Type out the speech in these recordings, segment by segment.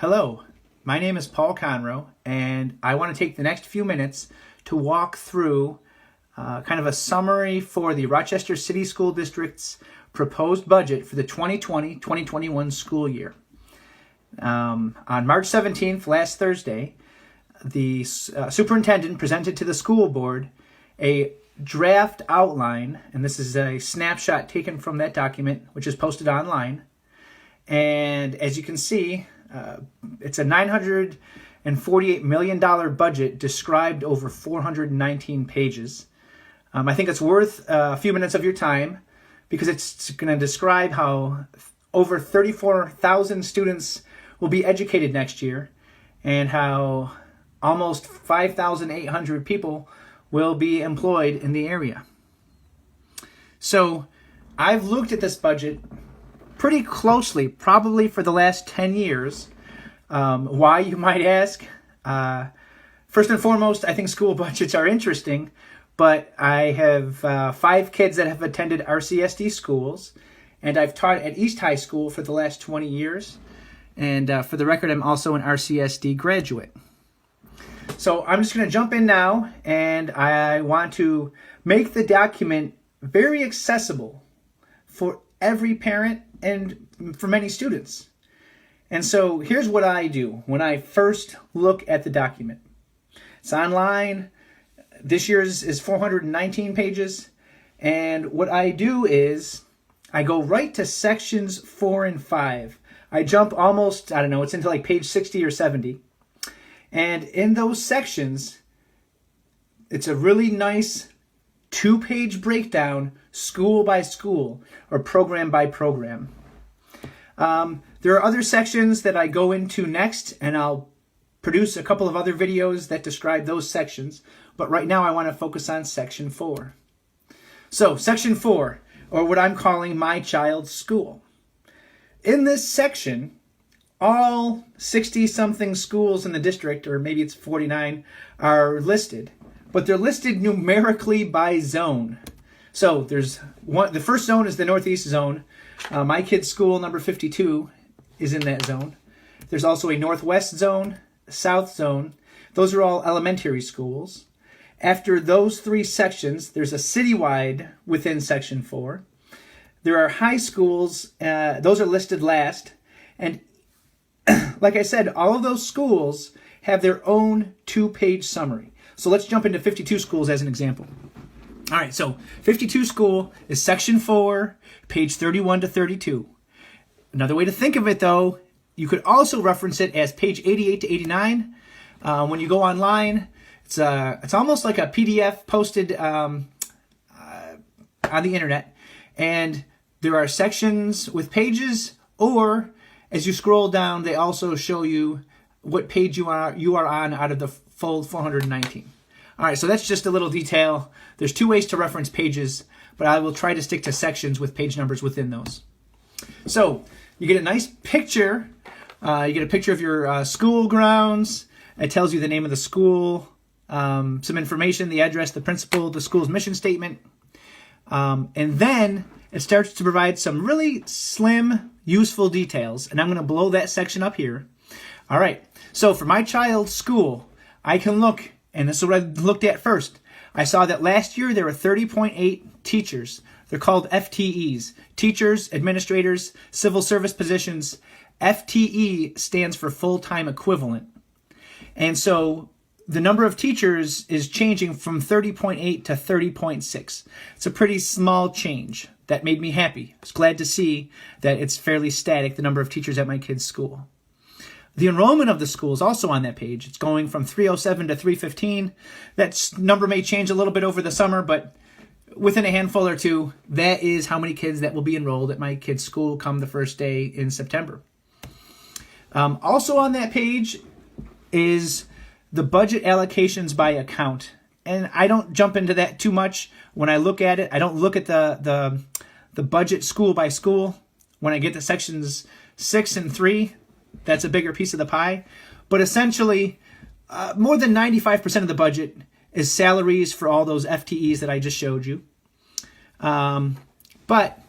Hello, my name is Paul Conroe, and I want to take the next few minutes to walk through kind of a summary for the Rochester City School District's proposed budget for the 2020-2021 school year. On March 17th, last Thursday, the superintendent presented to the school board a draft outline, and this is a snapshot taken from that document, which is posted online. And as you can see, it's a $948 million budget described over 419 pages. I think it's worth a few minutes of your time because it's going to describe how over 34,000 students will be educated next year and how almost 5,800 people will be employed in the area. So I've looked at this budget pretty closely, probably for the last 10 years. Why, you might ask? First and foremost, I think school budgets are interesting, but I have 5 kids that have attended RCSD schools, and I've taught at East High School for the last 20 years. And for the record, I'm also an RCSD graduate. So I'm just going to jump in now, and I want to make the document very accessible for every parent and for many students. And so here's what I do when I first look at the document. It's online. This year's is 419 pages. And what I do is I go right to sections 4 and 5. I jump almost, it's into like page 60 or 70. And in those sections, it's a really nice 2-page breakdown, school by school or program by program. There are other sections that I go into next, and I'll produce a couple of other videos that describe those sections. But right now I want to focus on section 4. So section 4, or what I'm calling my child's school. In this section, all 60-something schools in the district, or maybe it's 49, are listed. But they're listed numerically by zone. So there's one. The first zone is the Northeast zone. My kid's school, number 52, is in that zone. There's also a Northwest zone, South zone. Those are all elementary schools. After those 3 sections, there's a citywide within section 4. There are high schools. Those are listed last. And like I said, all of those schools have their own 2-page summary. So let's jump into 52 schools as an example. All right, so 52 school is section 4, page 31 to 32. Another way to think of it, though, you could also reference it as page 88 to 89. When you go online, it's almost like a PDF posted on the internet. And there are sections with pages, or as you scroll down, they also show you what page you are on out of the full 419. All right, so that's just a little detail. There's 2 ways to reference pages, but I will try to stick to sections with page numbers within those. So you get a nice picture. You get a picture of your school grounds. It tells you the name of the school, some information, the address, the principal, the school's mission statement. And then it starts to provide some really slim, useful details. And I'm going to blow that section up here. All right, so for my child's school, I can look, and this is what I looked at first. I saw that last year there were 30.8 teachers. They're called FTEs, teachers, administrators, civil service positions. FTE stands for full-time equivalent. And so the number of teachers is changing from 30.8 to 30.6. It's a pretty small change. That made me happy. I was glad to see that it's fairly static, the number of teachers at my kid's school. The enrollment of the school is also on that page. It's going from 307 to 315. That number may change a little bit over the summer, but within a handful or 2, that is how many kids that will be enrolled at my kid's school come the first day in September. Also on that page is the budget allocations by account. And I don't jump into that too much. When I look at it, I don't look at the budget school by school. When I get to sections 6 and 3, that's a bigger piece of the pie. But essentially, more than 95% of the budget is salaries for all those FTEs that I just showed you. But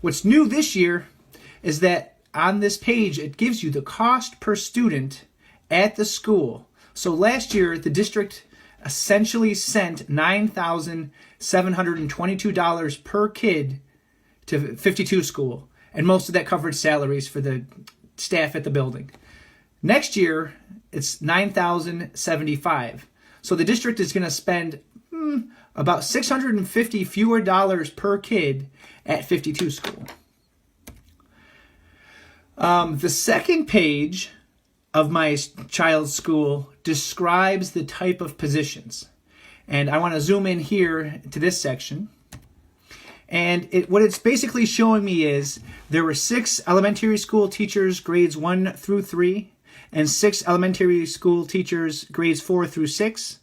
what's new this year is that on this page, it gives you the cost per student at the school. So last year, the district essentially sent $9,722 per kid to 52 school. And most of that covered salaries for the staff at the building. Next year, it's $9,075. So the district is going to spend about $650 fewer dollars per kid at 52 school. The second page of my child's school describes the type of positions. And I want to zoom in here to this section. And what it's basically showing me is there were 6 elementary school teachers, grades 1 through 3, and 6 elementary school teachers, grades 4 through 6.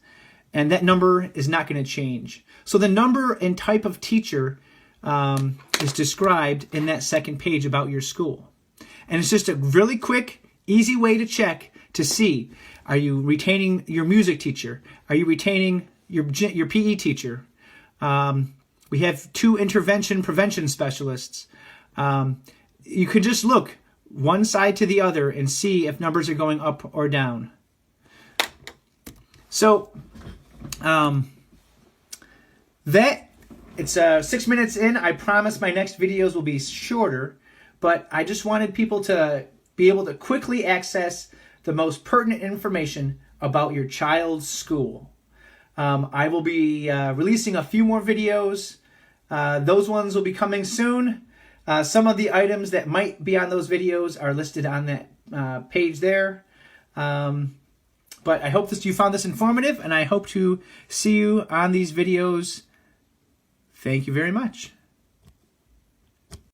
And that number is not going to change. So the number and type of teacher is described in that second page about your school. And it's just a really quick, easy way to check to see, are you retaining your music teacher? Are you retaining your PE teacher? We have 2 intervention prevention specialists. You could just look one side to the other and see if numbers are going up or down. So it's 6 minutes in. I promise my next videos will be shorter, but I just wanted people to be able to quickly access the most pertinent information about your child's school. I will be releasing a few more videos. Those ones will be coming soon. Some of the items that might be on those videos are listed on that page there. But I hope you found this informative, and I hope to see you on these videos. Thank you very much.